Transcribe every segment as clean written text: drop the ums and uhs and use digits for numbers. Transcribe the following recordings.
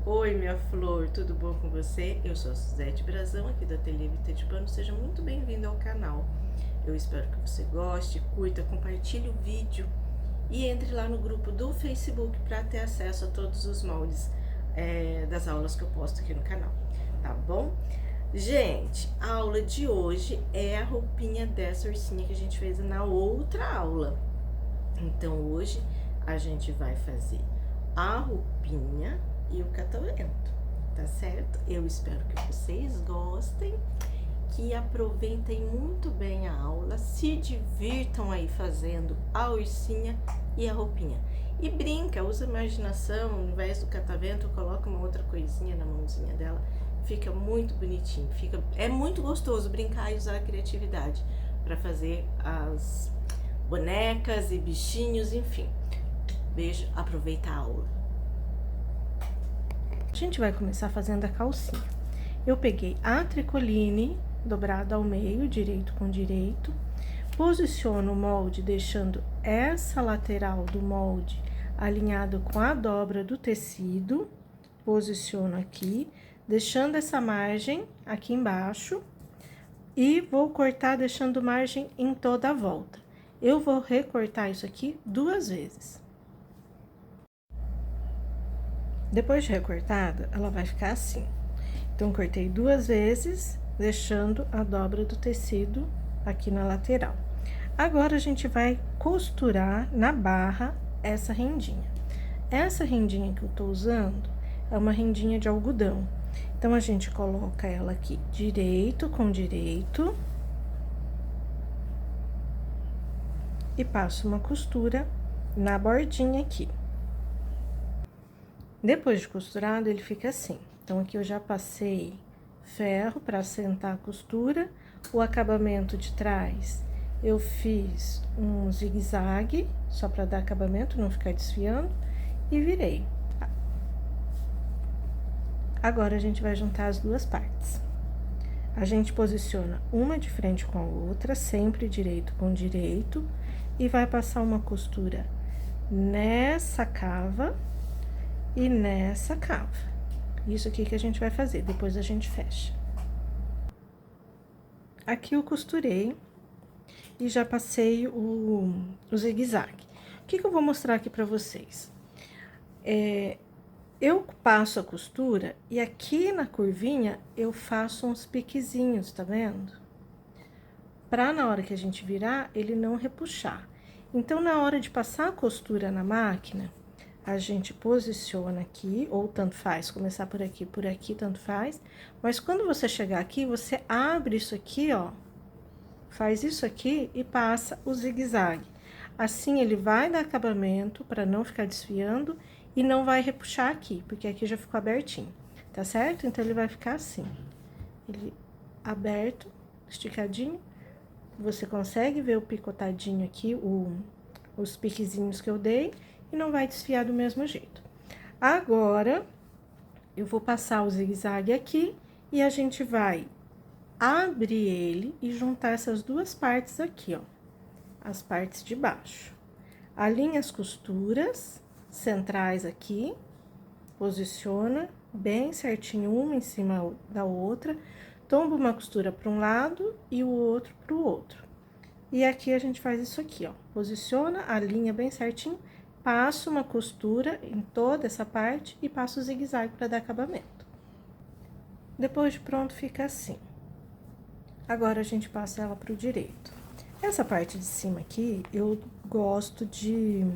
Oi, minha flor, tudo bom com você? Eu sou a Suzete Brazão, aqui do Ateliê Vita de Pano. Seja muito bem-vindo ao canal. Eu espero que você goste, curta, compartilhe o vídeo e entre lá no grupo do Facebook para ter acesso a todos os moldes das aulas que eu posto aqui no canal, tá bom? Gente, a aula de hoje é a roupinha dessa ursinha que a gente fez na outra aula. Então, hoje a gente vai fazer a roupinha e o catavento, tá certo? Eu espero que vocês gostem, que aproveitem muito bem a aula, se divirtam aí fazendo a ursinha e a roupinha. E brinca, usa a imaginação, ao invés do catavento, coloca uma outra coisinha na mãozinha dela, fica muito bonitinho, é muito gostoso brincar e usar a criatividade para fazer as bonecas e bichinhos, enfim. Beijo, aproveita a aula. A gente vai começar fazendo a calcinha. Eu peguei a tricoline dobrada ao meio, direito com direito, posiciono o molde deixando essa lateral do molde alinhado com a dobra do tecido, posiciono aqui, deixando essa margem aqui embaixo e vou cortar deixando margem em toda a volta. Eu vou recortar isso aqui 2 vezes. Depois de recortada, ela vai ficar assim. Então, cortei 2 vezes, deixando a dobra do tecido aqui na lateral. Agora, a gente vai costurar na barra essa rendinha. Essa rendinha que eu tô usando é uma rendinha de algodão. Então, a gente coloca ela aqui direito com direito. E passo uma costura na bordinha aqui. Depois de costurado, ele fica assim. Então, aqui eu já passei ferro para assentar a costura. O acabamento de trás, eu fiz um zigue-zague, só para dar acabamento, não ficar desfiando, e virei. Agora, a gente vai juntar as duas partes. A gente posiciona uma de frente com a outra, sempre direito com direito, e vai passar uma costura nessa cava e nessa cava. Isso aqui que a gente vai fazer, depois a gente fecha. Aqui eu costurei e já passei o zigue-zague. O que eu vou mostrar aqui pra vocês? Eu passo a costura e aqui na curvinha eu faço uns piquezinhos, tá vendo? Pra na hora que a gente virar, ele não repuxar. Então, na hora de passar a costura na máquina, a gente posiciona aqui, ou tanto faz, começar por aqui, tanto faz. Mas quando você chegar aqui, você abre isso aqui, ó, faz isso aqui e passa o zigue-zague. Assim, ele vai dar acabamento para não ficar desfiando e não vai repuxar aqui, porque aqui já ficou abertinho, tá certo? Então, ele vai ficar assim, ele aberto, esticadinho. Você consegue ver o picotadinho aqui, os piquezinhos que eu dei, e não vai desfiar do mesmo jeito. Agora, eu vou passar o zigue-zague aqui e a gente vai abrir ele e juntar essas duas partes aqui, ó, as partes de baixo. Alinha as costuras centrais aqui, posiciona bem certinho uma em cima da outra, tomba uma costura para um lado e o outro para o outro. E aqui a gente faz isso aqui, ó, posiciona, alinha bem certinho, passo uma costura em toda essa parte e passo o zigue-zague para dar acabamento. Depois de pronto, fica assim. Agora, a gente passa ela pro direito. Essa parte de cima aqui, eu gosto de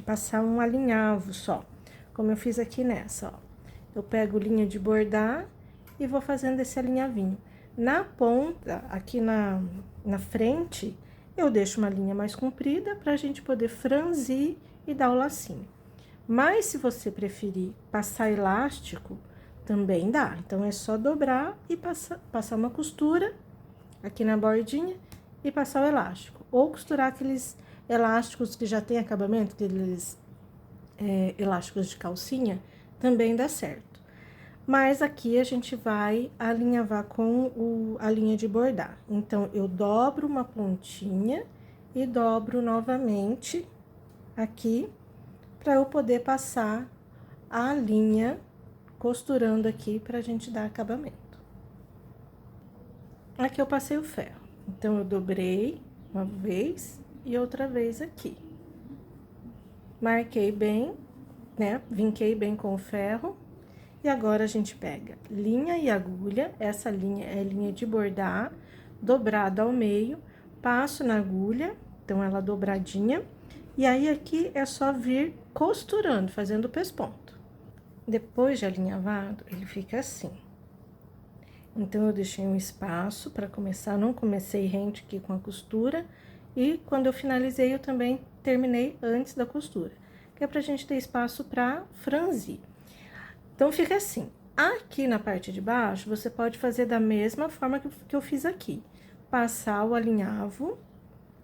passar um alinhavo só, como eu fiz aqui nessa, ó. Eu pego linha de bordar e vou fazendo esse alinhavinho. Na ponta, aqui na frente, eu deixo uma linha mais comprida pra gente poder franzir e dar o lacinho. Mas, se você preferir passar elástico, também dá. Então, é só dobrar e passar uma costura aqui na bordinha e passar o elástico. Ou costurar aqueles elásticos que já tem acabamento, aqueles elásticos de calcinha, também dá certo. Mas aqui a gente vai alinhavar com a linha de bordar. Então, eu dobro uma pontinha e dobro novamente aqui, para eu poder passar a linha costurando aqui pra gente dar acabamento. Aqui eu passei o ferro, então eu dobrei uma vez e outra vez aqui. Marquei bem, né? Vinquei bem com o ferro. E agora a gente pega linha e agulha, essa linha é linha de bordar, dobrada ao meio, passo na agulha, então ela dobradinha, e aí aqui é só vir costurando, fazendo o pesponto. Depois de alinhavado, ele fica assim. Então, eu deixei um espaço para começar, não comecei rente aqui com a costura, e quando eu finalizei, eu também terminei antes da costura, que é pra gente ter espaço para franzir. Então, fica assim. Aqui na parte de baixo, você pode fazer da mesma forma que eu fiz aqui. Passar o alinhavo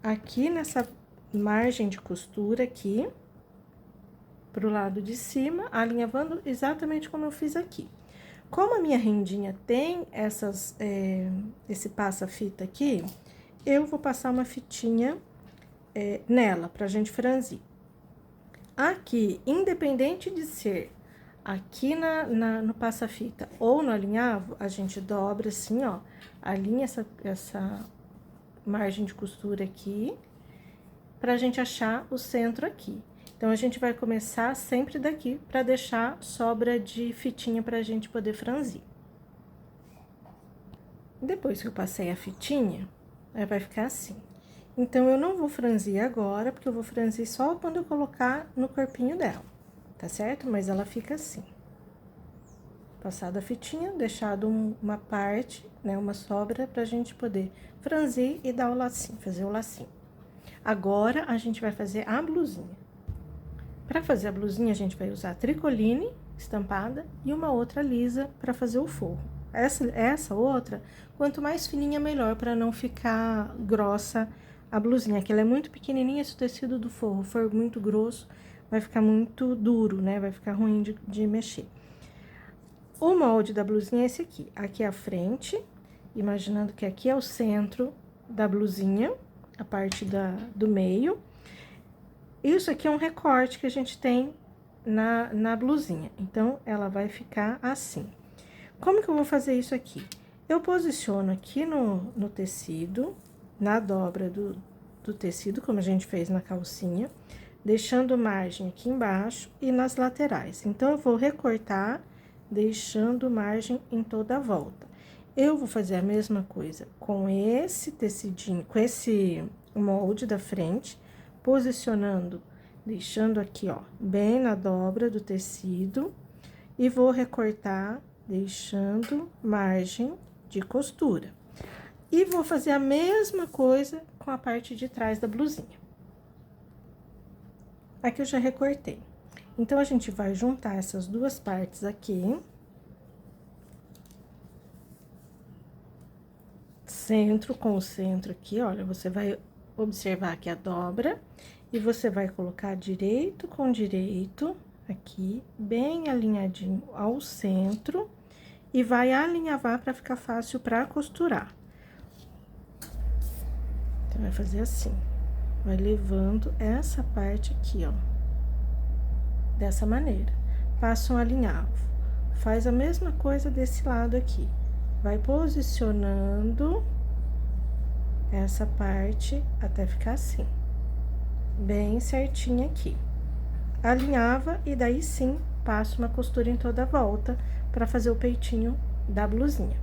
aqui nessa margem de costura aqui, pro lado de cima, alinhavando exatamente como eu fiz aqui. Como a minha rendinha tem esse passa-fita aqui, eu vou passar uma fitinha nela, pra gente franzir. Aqui, independente de ser aqui no passa-fita ou no alinhavo, a gente dobra assim, ó, alinha essa margem de costura aqui, pra gente achar o centro aqui. Então, a gente vai começar sempre daqui, pra deixar sobra de fitinha pra gente poder franzir. Depois que eu passei a fitinha, aí vai ficar assim. Então, eu não vou franzir agora, porque eu vou franzir só quando eu colocar no corpinho dela, tá certo? Mas ela fica assim. Passada a fitinha, deixado uma parte, né, uma sobra pra gente poder franzir e dar o lacinho, fazer o lacinho. Agora, a gente vai fazer a blusinha. Pra fazer a blusinha, a gente vai usar tricoline estampada e uma outra lisa pra fazer o forro. Essa outra, quanto mais fininha, melhor, pra não ficar grossa a blusinha, que ela é muito pequenininha, se o tecido do forro for muito grosso, vai ficar muito duro, né? Vai ficar ruim de mexer. O molde da blusinha é esse aqui. Aqui é a frente, imaginando que aqui é o centro da blusinha, a parte do meio. Isso aqui é um recorte que a gente tem na blusinha. Então, ela vai ficar assim. Como que eu vou fazer isso aqui? Eu posiciono aqui no tecido, na dobra do tecido, como a gente fez na calcinha, deixando margem aqui embaixo e nas laterais. Então, eu vou recortar, deixando margem em toda a volta. Eu vou fazer a mesma coisa com esse tecidinho, com esse molde da frente, posicionando, deixando aqui, ó, bem na dobra do tecido, e vou recortar, deixando margem de costura. E vou fazer a mesma coisa com a parte de trás da blusinha. Aqui eu já recortei. Então, a gente vai juntar essas duas partes aqui. Centro com o centro aqui, olha, você vai observar aqui a dobra e você vai colocar direito com direito aqui, bem alinhadinho ao centro, e vai alinhavar para ficar fácil para costurar. Então, vai fazer assim, vai levando essa parte aqui, ó, dessa maneira. Passa um alinhavo, faz a mesma coisa desse lado aqui, vai posicionando essa parte até ficar assim, bem certinha aqui. Alinhava e daí sim, passo uma costura em toda a volta para fazer o peitinho da blusinha.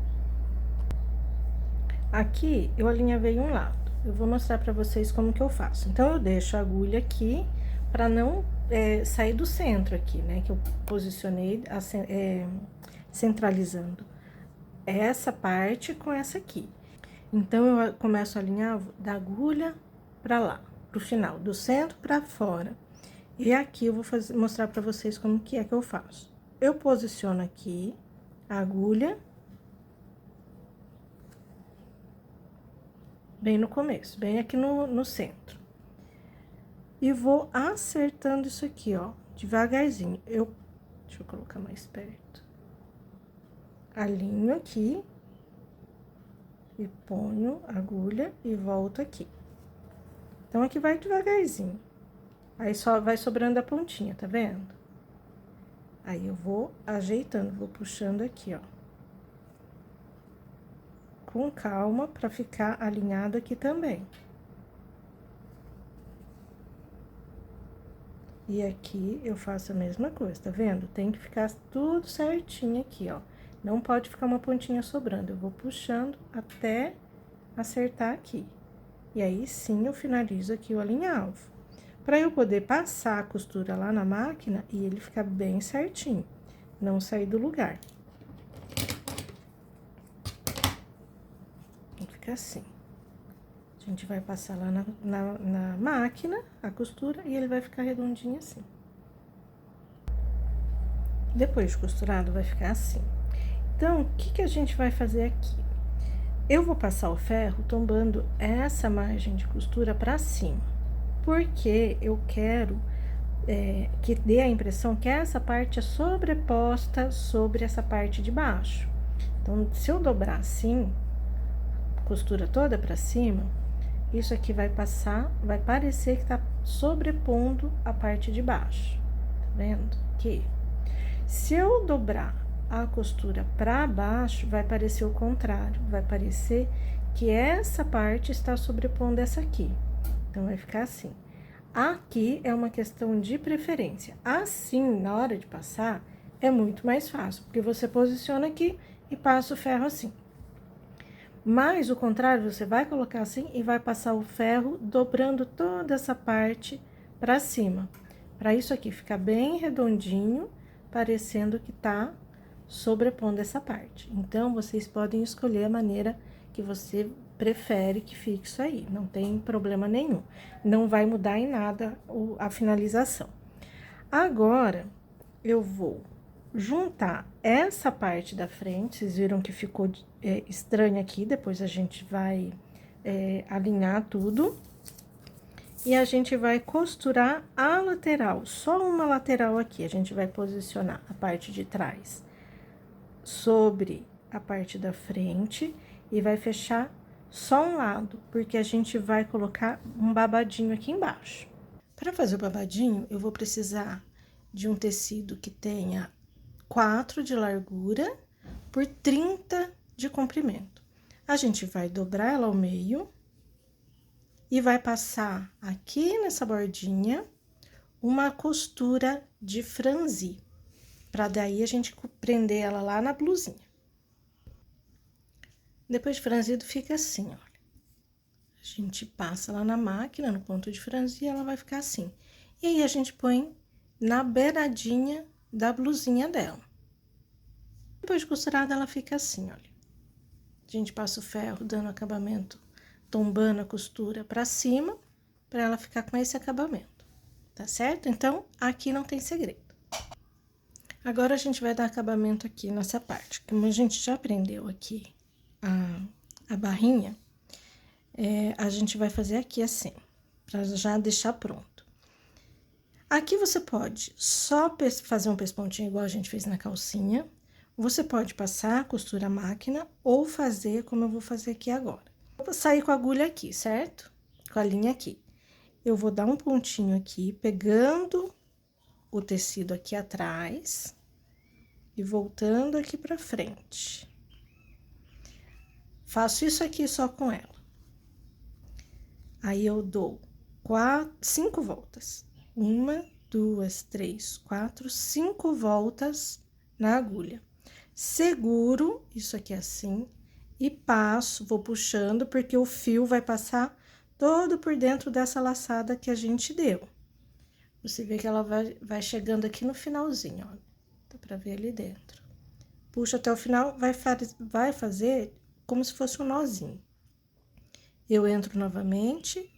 Aqui, eu alinhavei um lado. Eu vou mostrar para vocês como que eu faço. Então, eu deixo a agulha aqui para não sair do centro aqui, né? Que eu posicionei centralizando essa parte com essa aqui. Então, eu começo a alinhar da agulha para lá, pro final, do centro para fora. E aqui eu vou mostrar para vocês como que é que eu faço. Eu posiciono aqui a agulha bem no começo, bem aqui no centro. E vou acertando isso aqui, ó, devagarzinho. Deixa eu colocar mais perto. Alinho aqui. E ponho a agulha e volto aqui. Então, aqui vai devagarzinho. Aí, só vai sobrando a pontinha, tá vendo? Aí, eu vou ajeitando, vou puxando aqui, ó. Com calma, pra ficar alinhado aqui também. E aqui, eu faço a mesma coisa, tá vendo? Tem que ficar tudo certinho aqui, ó. Não pode ficar uma pontinha sobrando. Eu vou puxando até acertar aqui. E aí, sim, eu finalizo aqui o alinhavo. Pra eu poder passar a costura lá na máquina e ele ficar bem certinho. Não sair do lugar. Fica assim. A gente vai passar lá na máquina a costura e ele vai ficar redondinho assim. Depois de costurado, vai ficar assim. Então, o que a gente vai fazer aqui? Eu vou passar o ferro tombando essa margem de costura pra cima. Porque eu quero que dê a impressão que essa parte é sobreposta sobre essa parte de baixo. Então, se eu dobrar assim, costura toda pra cima, isso aqui vai passar, vai parecer que tá sobrepondo a parte de baixo. Tá vendo? Aqui. Se eu dobrar a costura pra baixo, vai parecer o contrário. Vai parecer que essa parte está sobrepondo essa aqui. Então, vai ficar assim. Aqui é uma questão de preferência. Assim, na hora de passar, é muito mais fácil, porque você posiciona aqui e passa o ferro assim. Mas o contrário, você vai colocar assim e vai passar o ferro dobrando toda essa parte pra cima. Pra isso aqui ficar bem redondinho, parecendo que tá sobrepondo essa parte. Então, vocês podem escolher a maneira que você prefere que fique isso aí, não tem problema nenhum. Não vai mudar em nada a finalização. Agora, eu vou juntar essa parte da frente, vocês viram que ficou estranho aqui, depois a gente vai alinhar tudo. E a gente vai costurar a lateral, só uma lateral aqui, a gente vai posicionar a parte de trás sobre a parte da frente e vai fechar só um lado, porque a gente vai colocar um babadinho aqui embaixo. Para fazer o babadinho, eu vou precisar de um tecido que tenha 4 de largura por 30 de comprimento. A gente vai dobrar ela ao meio e vai passar aqui nessa bordinha uma costura de franzir, para daí a gente prender ela lá na blusinha. Depois de franzido, fica assim, olha. A gente passa lá na máquina, no ponto de franzir, ela vai ficar assim. E aí, a gente põe na beiradinha da blusinha dela. Depois de costurada, ela fica assim, olha. A gente passa o ferro, dando acabamento, tombando a costura pra cima, pra ela ficar com esse acabamento, tá certo? Então, aqui não tem segredo. Agora, a gente vai dar acabamento aqui nessa parte. Como a gente já prendeu aqui a barrinha, a gente vai fazer aqui assim, pra já deixar pronto. Aqui você pode só fazer um pespontinho igual a gente fez na calcinha. Você pode passar a costura à máquina ou fazer como eu vou fazer aqui agora. Eu vou sair com a agulha aqui, certo? Com a linha aqui. Eu vou dar um pontinho aqui, pegando o tecido aqui atrás e voltando aqui pra frente. Faço isso aqui só com ela. Aí, eu dou 5 voltas. 1, 2, 3, 4, 5 voltas na agulha. Seguro isso aqui assim e passo, vou puxando, porque o fio vai passar todo por dentro dessa laçada que a gente deu. Você vê que ela vai chegando aqui no finalzinho, ó. Dá pra ver ali dentro. Puxa até o final, vai fazer como se fosse um nozinho. Eu entro novamente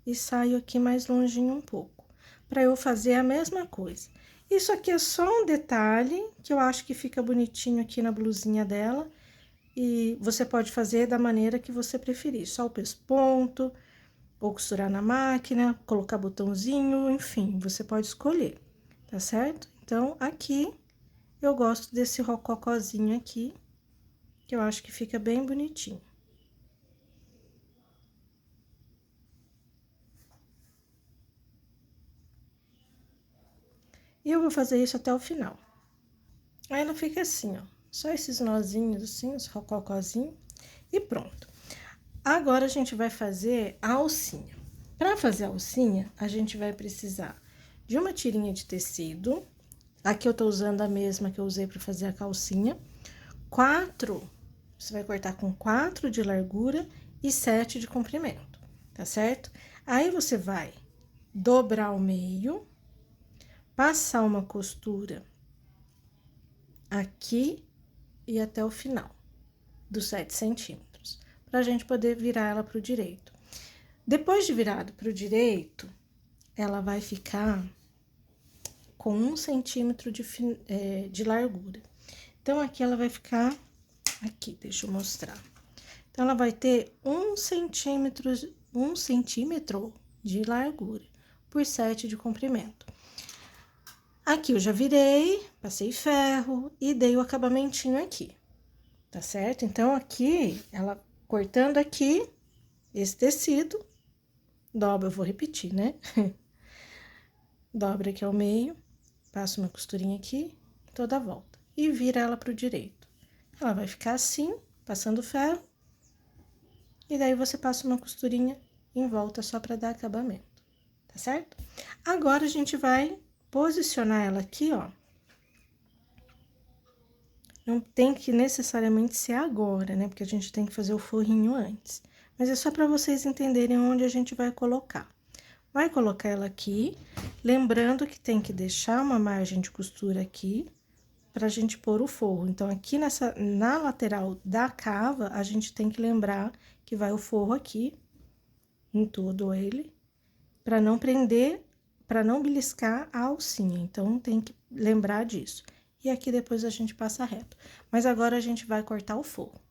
e saio aqui mais longinho um pouco, para eu fazer a mesma coisa. Isso aqui é só um detalhe, que eu acho que fica bonitinho aqui na blusinha dela, e você pode fazer da maneira que você preferir, só o pesponto, ou costurar na máquina, colocar botãozinho, enfim, você pode escolher, tá certo? Então, aqui, eu gosto desse rococózinho aqui, que eu acho que fica bem bonitinho. E eu vou fazer isso até o final. Aí ela fica assim, ó, só esses nozinhos assim, os rococózinhos, e pronto. Agora, a gente vai fazer a alcinha. Para fazer a alcinha, a gente vai precisar de uma tirinha de tecido. Aqui eu tô usando a mesma que eu usei para fazer a calcinha. Você vai cortar com 4 de largura e 7 de comprimento, tá certo? Aí, você vai dobrar o meio, passar uma costura aqui e até o final dos 7 centímetros, pra gente poder virar ela pro direito. Depois de virado pro direito, ela vai ficar com 1 centímetro de largura. Então, aqui ela vai ficar, aqui, deixa eu mostrar. Então, ela vai ter 1 centímetro de largura por 7 de comprimento. Aqui eu já virei, passei ferro e dei o acabamentinho aqui, tá certo? Então, aqui, ela cortando aqui, esse tecido, dobra, eu vou repetir, né? Dobra aqui ao meio, passo uma costurinha aqui, toda a volta, e vira ela pro direito. Ela vai ficar assim, passando ferro, e daí você passa uma costurinha em volta só pra dar acabamento, tá certo? Agora, a gente vai posicionar ela aqui, ó. Não tem que necessariamente ser agora, né? Porque a gente tem que fazer o forrinho antes. Mas é só pra vocês entenderem onde a gente vai colocar. Vai colocar ela aqui, lembrando que tem que deixar uma margem de costura aqui pra gente pôr o forro. Então, aqui na lateral da cava, a gente tem que lembrar que vai o forro aqui, em todo ele, pra não prender, pra não beliscar a alcinha. Então, tem que lembrar disso. E aqui depois a gente passa reto. Mas agora a gente vai cortar o forro.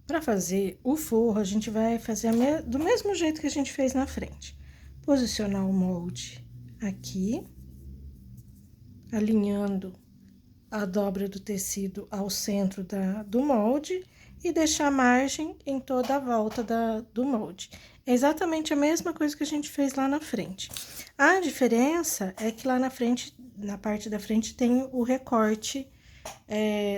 Pra fazer o forro, a gente vai fazer do mesmo jeito que a gente fez na frente. Posicionar o molde aqui, alinhando a dobra do tecido ao centro do molde e deixar margem em toda a volta do molde. É exatamente a mesma coisa que a gente fez lá na frente. A diferença é que lá na frente, na parte da frente, tem o recorte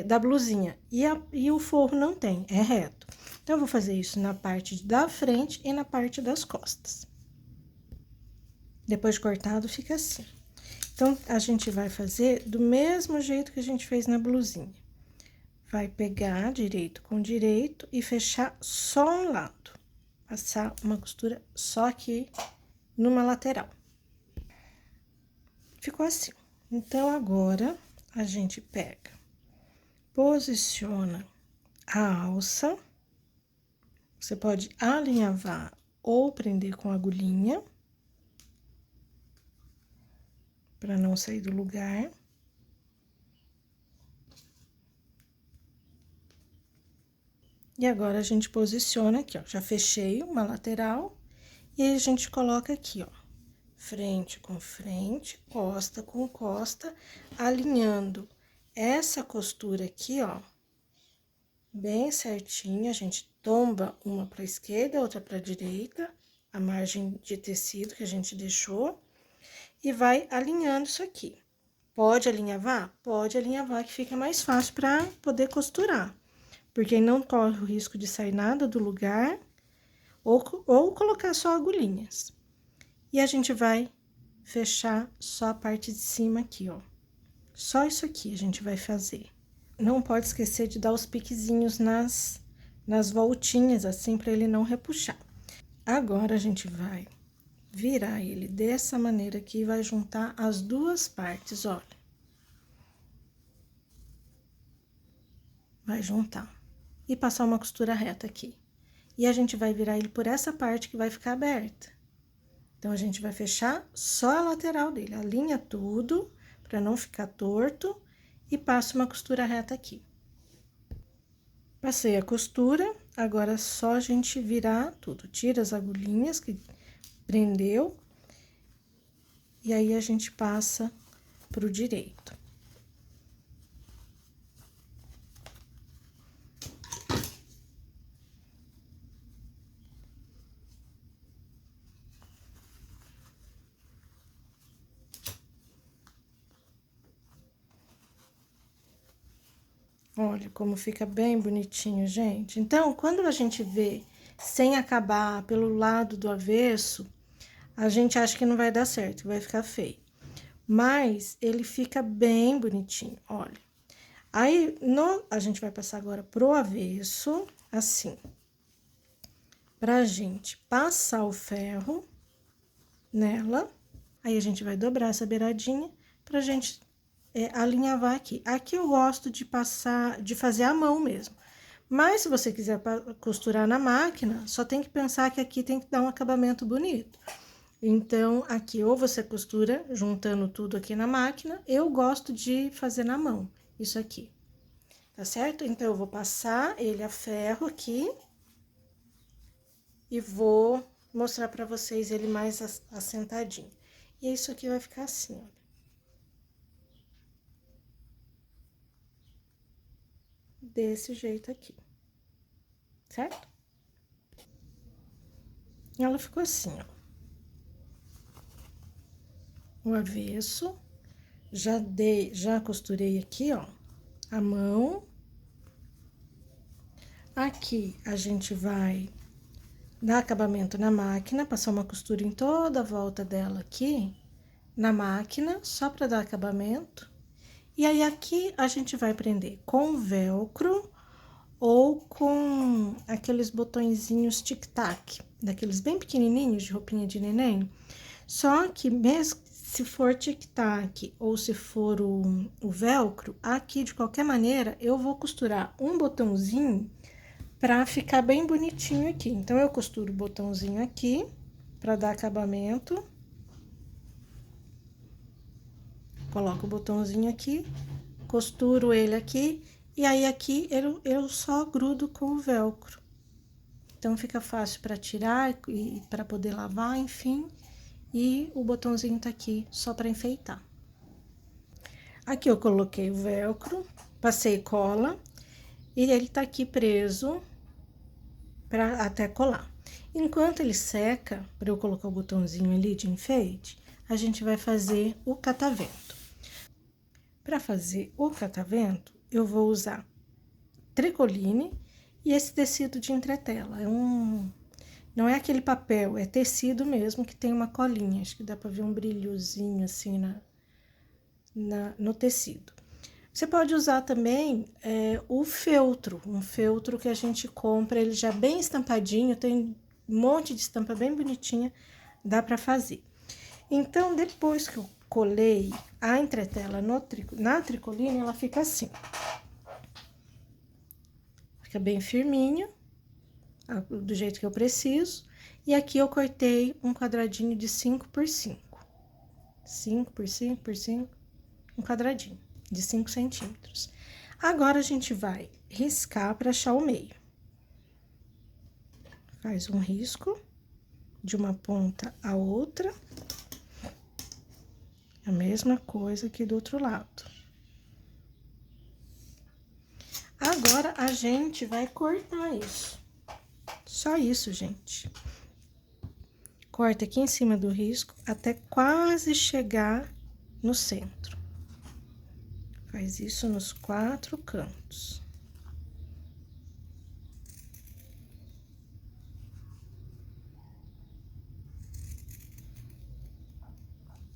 da blusinha e o forro não tem, é reto. Então, eu vou fazer isso na parte da frente e na parte das costas. Depois de cortado, fica assim. Então, a gente vai fazer do mesmo jeito que a gente fez na blusinha. Vai pegar direito com direito e fechar só um lado. Passar uma costura só aqui numa lateral. Ficou assim. Então, agora, a gente pega, posiciona a alça. Você pode alinhavar ou prender com agulhinha, para não sair do lugar. E agora, a gente posiciona aqui, ó. Já fechei uma lateral, e aí a gente coloca aqui, ó. Frente com frente, costa com costa, alinhando essa costura aqui, ó. Bem certinha, a gente tomba uma pra esquerda, outra pra direita, a margem de tecido que a gente deixou, e vai alinhando isso aqui. Pode alinhavar? Pode alinhavar, que fica mais fácil pra poder costurar. Porque não corre o risco de sair nada do lugar, ou colocar só agulhinhas. E a gente vai fechar só a parte de cima aqui, ó. Só isso aqui a gente vai fazer. Não pode esquecer de dar os piquezinhos nas voltinhas, assim, pra ele não repuxar. Agora, a gente vai virar ele dessa maneira aqui e vai juntar as duas partes, olha. Vai juntar. E passar uma costura reta aqui. E a gente vai virar ele por essa parte que vai ficar aberta. Então, a gente vai fechar só a lateral dele, alinha tudo, pra não ficar torto, e passa uma costura reta aqui. Passei a costura, agora é só a gente virar tudo. Tira as agulhinhas que prendeu, e aí a gente passa pro direito. Olha como fica bem bonitinho, gente. Então, quando a gente vê sem acabar pelo lado do avesso, a gente acha que não vai dar certo, que vai ficar feio. Mas ele fica bem bonitinho, olha. Aí, a gente vai passar agora pro avesso, assim. Pra gente passar o ferro nela. Aí, a gente vai dobrar essa beiradinha pra gente alinhavar aqui. Aqui eu gosto de passar, de fazer à mão mesmo. Mas, se você quiser costurar na máquina, só tem que pensar que aqui tem que dar um acabamento bonito. Então, aqui ou você costura juntando tudo aqui na máquina, eu gosto de fazer na mão, isso aqui. Tá certo? Então, eu vou passar ele a ferro aqui e vou mostrar pra vocês ele mais assentadinho. E isso aqui vai ficar assim, olha. Desse jeito aqui, certo? Ela ficou assim, ó. O avesso, já costurei aqui, ó, a mão. Aqui, a gente vai dar acabamento na máquina, passar uma costura em toda a volta dela aqui, na máquina, só para dar acabamento. E aí, aqui, a gente vai prender com velcro ou com aqueles botõezinhos tic-tac, daqueles bem pequenininhos de roupinha de neném. Só que mesmo se for tic-tac ou se for o velcro, aqui, de qualquer maneira, eu vou costurar um botãozinho pra ficar bem bonitinho aqui. Então, eu costuro o botãozinho aqui, pra dar acabamento. Coloco o botãozinho aqui, costuro ele aqui, e aí aqui eu só grudo com o velcro. Então, fica fácil pra tirar e pra poder lavar, enfim. E o botãozinho tá aqui só pra enfeitar. Aqui eu coloquei o velcro, passei cola, e ele tá aqui preso para até colar. Enquanto ele seca, para eu colocar o botãozinho ali de enfeite, a gente vai fazer o catavento. Para fazer o catavento, eu vou usar tricoline e esse tecido de entretela. Não é aquele papel, é tecido mesmo que tem uma colinha. Acho que dá para ver um brilhozinho assim no tecido. Você pode usar também o feltro, um feltro que a gente compra, ele já bem estampadinho, tem um monte de estampa bem bonitinha, dá pra fazer. Então, depois que eu colei a entretela na tricoline, ela fica assim. Fica bem firminho, do jeito que eu preciso. E aqui eu cortei um quadradinho de 5 por 5. 5 por 5 por 5, um quadradinho de 5 centímetros. Agora, a gente vai riscar para achar o meio. Faz um risco de uma ponta a outra. A mesma coisa aqui do outro lado. Agora, a gente vai cortar isso. Só isso, gente. Corta aqui em cima do risco até quase chegar no centro. Faz isso nos 4 cantos.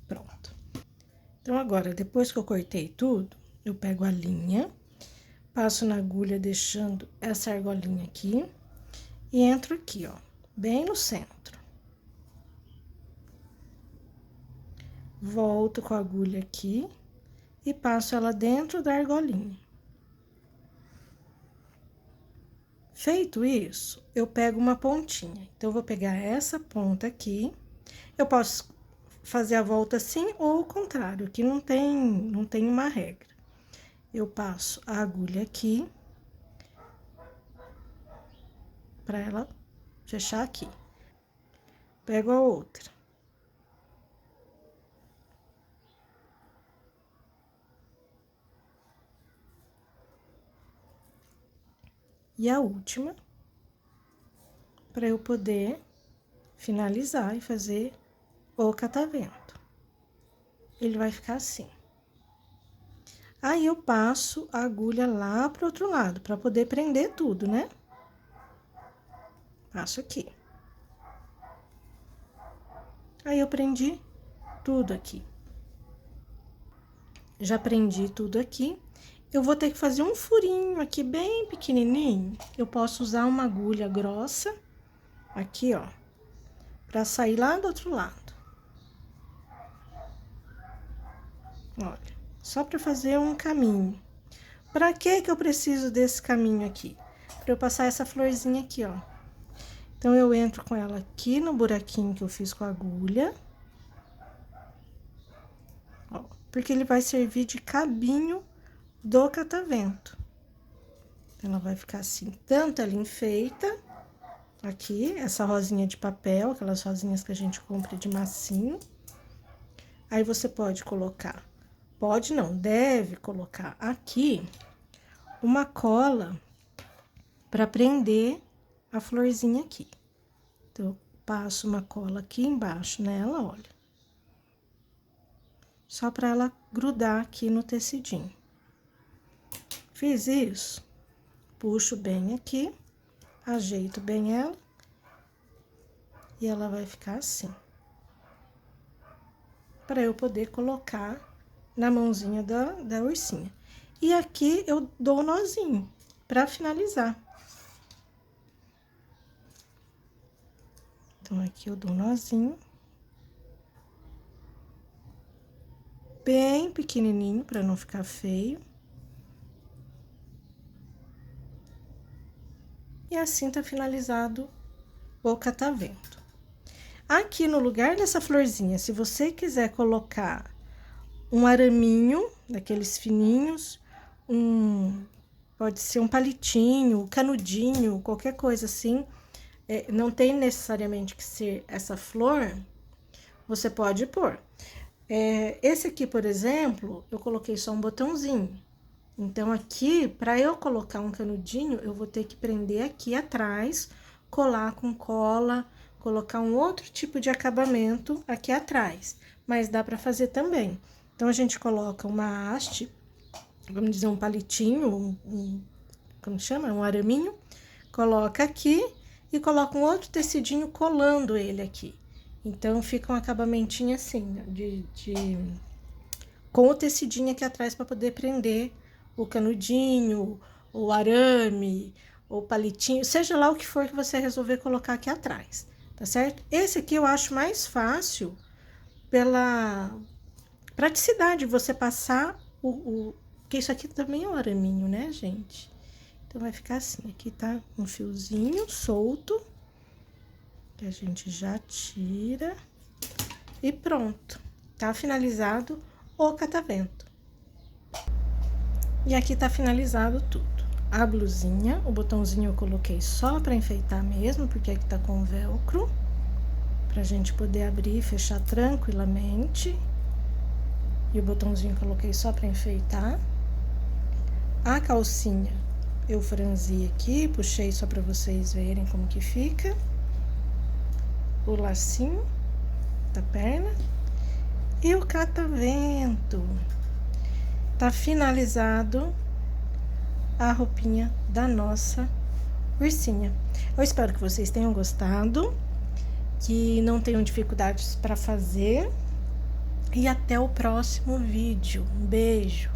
Pronto. Então, agora, depois que eu cortei tudo, eu pego a linha, passo na agulha deixando essa argolinha aqui e entro aqui, ó, bem no centro. Volto com a agulha aqui e passo ela dentro da argolinha. Feito isso, eu pego uma pontinha. Então, eu vou pegar essa ponta aqui. Eu posso fazer a volta assim ou o contrário, aqui não tem uma regra. Eu passo a agulha aqui para ela fechar aqui. Pego a outra. E a última, para eu poder finalizar e fazer o catavento. Ele vai ficar assim. Aí eu passo a agulha lá pro outro lado, para poder prender tudo, né? Passo aqui. Aí eu prendi tudo aqui. Já prendi tudo aqui. Eu vou ter que fazer um furinho aqui bem pequenininho. Eu posso usar uma agulha grossa, aqui, ó, pra sair lá do outro lado. Olha, só pra fazer um caminho. Pra que eu preciso desse caminho aqui? Pra eu passar essa florzinha aqui, ó. Então, eu entro com ela aqui no buraquinho que eu fiz com a agulha. Ó, porque ele vai servir de cabinho do catavento. Ela vai ficar assim, tanto ela enfeita, aqui, essa rosinha de papel, aquelas rosinhas que a gente compra de massinho. Aí, você pode colocar, pode não, deve colocar aqui uma cola para prender a florzinha aqui. Então, eu passo uma cola aqui embaixo nela, olha. Só para ela grudar aqui no tecidinho. Fiz isso, puxo bem aqui, ajeito bem ela. E ela vai ficar assim. Para eu poder colocar na mãozinha da ursinha. E aqui eu dou um nozinho para finalizar. Então, aqui eu dou um nozinho. Bem pequenininho, para não ficar feio. E assim tá finalizado o catavento. Aqui no lugar dessa florzinha, se você quiser colocar um araminho, daqueles fininhos, pode ser um palitinho, canudinho, qualquer coisa assim, não tem necessariamente que ser essa flor, você pode pôr. Esse aqui, por exemplo, eu coloquei só um botãozinho. Então, aqui, para eu colocar um canudinho, eu vou ter que prender aqui atrás, colar com cola, colocar um outro tipo de acabamento aqui atrás. Mas dá para fazer também. Então, a gente coloca uma haste, vamos dizer, um palitinho, como chama? Um araminho. Coloca aqui e coloca um outro tecidinho colando ele aqui. Então, fica um acabamentinho assim, com o tecidinho aqui atrás para poder prender o canudinho, o arame, o palitinho, seja lá o que for que você resolver colocar aqui atrás, tá certo? Esse aqui eu acho mais fácil pela praticidade, você passar porque isso aqui também é um araminho, né, gente? Então, vai ficar assim, aqui tá um fiozinho solto, que a gente já tira, e pronto, tá finalizado o catavento. E aqui tá finalizado tudo. A blusinha, o botãozinho eu coloquei só pra enfeitar mesmo, porque aqui tá com velcro, pra gente poder abrir e fechar tranquilamente. E o botãozinho eu coloquei só pra enfeitar. A calcinha eu franzi aqui, puxei só pra vocês verem como que fica. O lacinho da perna. E o catavento. Tá finalizado a roupinha da nossa ursinha. Eu espero que vocês tenham gostado, que não tenham dificuldades para fazer. E até o próximo vídeo. Um beijo!